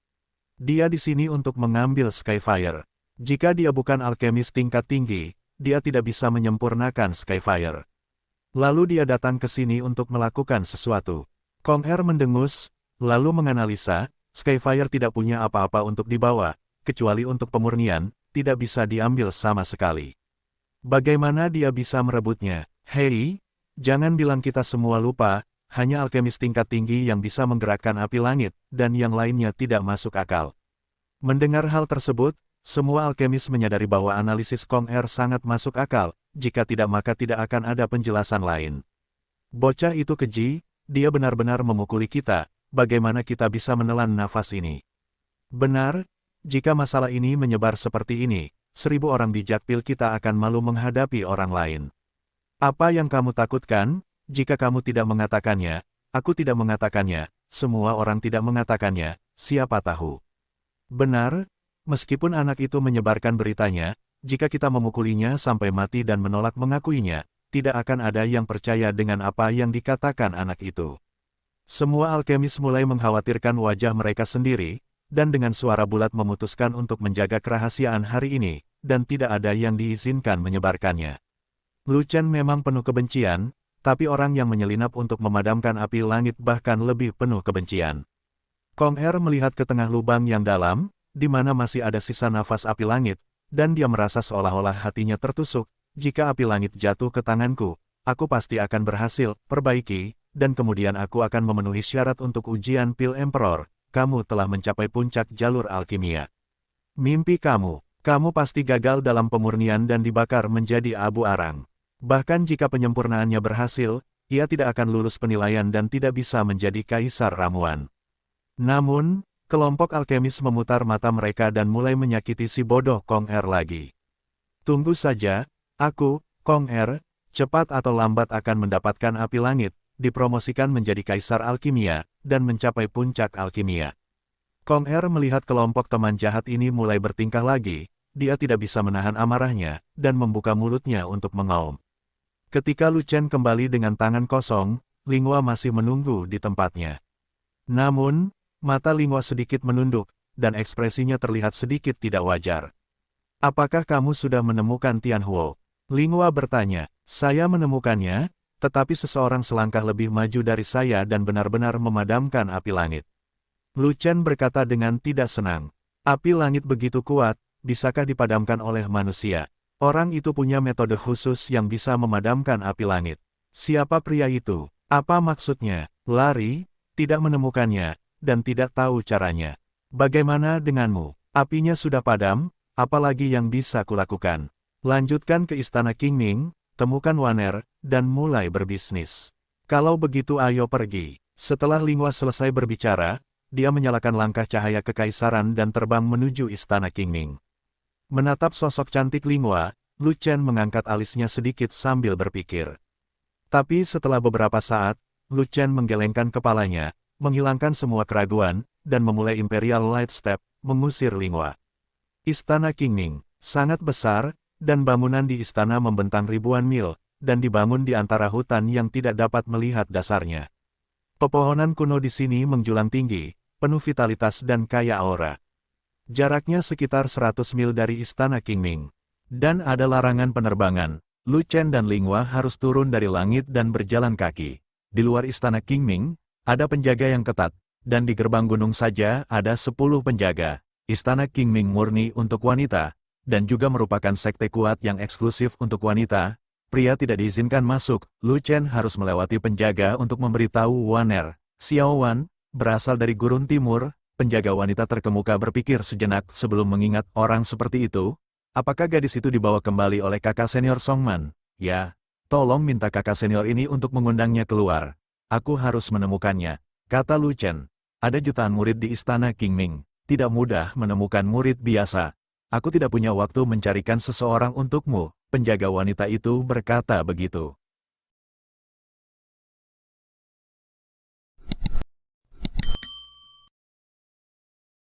Dia di sini untuk mengambil Skyfire. Jika dia bukan alkemis tingkat tinggi, dia tidak bisa menyempurnakan Skyfire. Lalu dia datang ke sini untuk melakukan sesuatu. Kong Er mendengus, lalu menganalisa, Skyfire tidak punya apa-apa untuk dibawa, kecuali untuk pemurnian, tidak bisa diambil sama sekali. Bagaimana dia bisa merebutnya? Hei, jangan bilang kita semua lupa, hanya alkemis tingkat tinggi yang bisa menggerakkan api langit, dan yang lainnya tidak masuk akal. Mendengar hal tersebut, semua alkemis menyadari bahwa analisis Kong Er sangat masuk akal, jika tidak maka tidak akan ada penjelasan lain. Bocah itu keji, dia benar-benar memukuli kita, bagaimana kita bisa menelan nafas ini? Benar, jika masalah ini menyebar seperti ini, 1000 orang di Jakpil kita akan malu menghadapi orang lain. Apa yang kamu takutkan? Jika kamu tidak mengatakannya, aku tidak mengatakannya, semua orang tidak mengatakannya, siapa tahu. Benar, meskipun anak itu menyebarkan beritanya, jika kita memukulinya sampai mati dan menolak mengakuinya, tidak akan ada yang percaya dengan apa yang dikatakan anak itu. Semua alkemis mulai mengkhawatirkan wajah mereka sendiri, dan dengan suara bulat memutuskan untuk menjaga kerahasiaan hari ini, dan tidak ada yang diizinkan menyebarkannya. Lu Chen memang penuh kebencian, tapi orang yang menyelinap untuk memadamkan api langit bahkan lebih penuh kebencian. Kong Er melihat ke tengah lubang yang dalam, di mana masih ada sisa nafas api langit, dan dia merasa seolah-olah hatinya tertusuk, jika api langit jatuh ke tanganku, aku pasti akan berhasil, perbaiki, dan kemudian aku akan memenuhi syarat untuk ujian Pil Emperor, kamu telah mencapai puncak jalur alkimia. Mimpi kamu pasti gagal dalam pemurnian dan dibakar menjadi abu arang. Bahkan jika penyempurnaannya berhasil, ia tidak akan lulus penilaian dan tidak bisa menjadi kaisar ramuan. Namun, kelompok alkemis memutar mata mereka dan mulai menyakiti si bodoh Kong Er lagi. Tunggu saja, aku, Kong Er, cepat atau lambat akan mendapatkan api langit, dipromosikan menjadi kaisar alkimia, dan mencapai puncak alkimia. Kong Er melihat kelompok teman jahat ini mulai bertingkah lagi, dia tidak bisa menahan amarahnya, dan membuka mulutnya untuk mengaum. Ketika Lu Chen kembali dengan tangan kosong, Linghua masih menunggu di tempatnya. Namun, mata Linghua sedikit menunduk, dan ekspresinya terlihat sedikit tidak wajar. Apakah kamu sudah menemukan Tianhuo? Linghua bertanya. Saya menemukannya, tetapi seseorang selangkah lebih maju dari saya dan benar-benar memadamkan api langit. Lu Chen berkata dengan tidak senang. Api langit begitu kuat, bisakah dipadamkan oleh manusia? Orang itu punya metode khusus yang bisa memadamkan api langit. Siapa pria itu? Apa maksudnya? Lari, tidak menemukannya, dan tidak tahu caranya. Bagaimana denganmu? Apinya sudah padam, apalagi yang bisa kulakukan? Lanjutkan ke Istana Qingming, temukan Waner, dan mulai berbisnis. Kalau begitu ayo pergi. Setelah Linghua selesai berbicara, dia menyalakan langkah cahaya kekaisaran dan terbang menuju Istana Qingming. Menatap sosok cantik Linghua, Lu Chen mengangkat alisnya sedikit sambil berpikir. Tapi setelah beberapa saat, Lu Chen menggelengkan kepalanya, menghilangkan semua keraguan, dan memulai Imperial Light Step, mengusir Linghua. Istana Qingming sangat besar, dan bangunan di istana membentang ribuan mil, dan dibangun di antara hutan yang tidak dapat melihat dasarnya. Pepohonan kuno di sini menjulang tinggi, penuh vitalitas dan kaya aura. Jaraknya sekitar 100 mil dari Istana Qingming. Dan ada larangan penerbangan. Lu Chen dan Linghua harus turun dari langit dan berjalan kaki. Di luar Istana Qingming, ada penjaga yang ketat, dan di gerbang gunung saja ada 10 penjaga. Istana Qingming murni untuk wanita, dan juga merupakan sekte kuat yang eksklusif untuk wanita. Pria tidak diizinkan masuk. Lu Chen harus melewati penjaga untuk memberitahu Waner. Xiao Wan, berasal dari Gurun Timur. Penjaga wanita terkemuka berpikir sejenak sebelum mengingat orang seperti itu. Apakah gadis itu dibawa kembali oleh kakak senior Songman? Ya, tolong minta kakak senior ini untuk mengundangnya keluar. Aku harus menemukannya, kata Lu Chen. Ada jutaan murid di Istana Qingming. Tidak mudah menemukan murid biasa. Aku tidak punya waktu mencarikan seseorang untukmu. Penjaga wanita itu berkata begitu.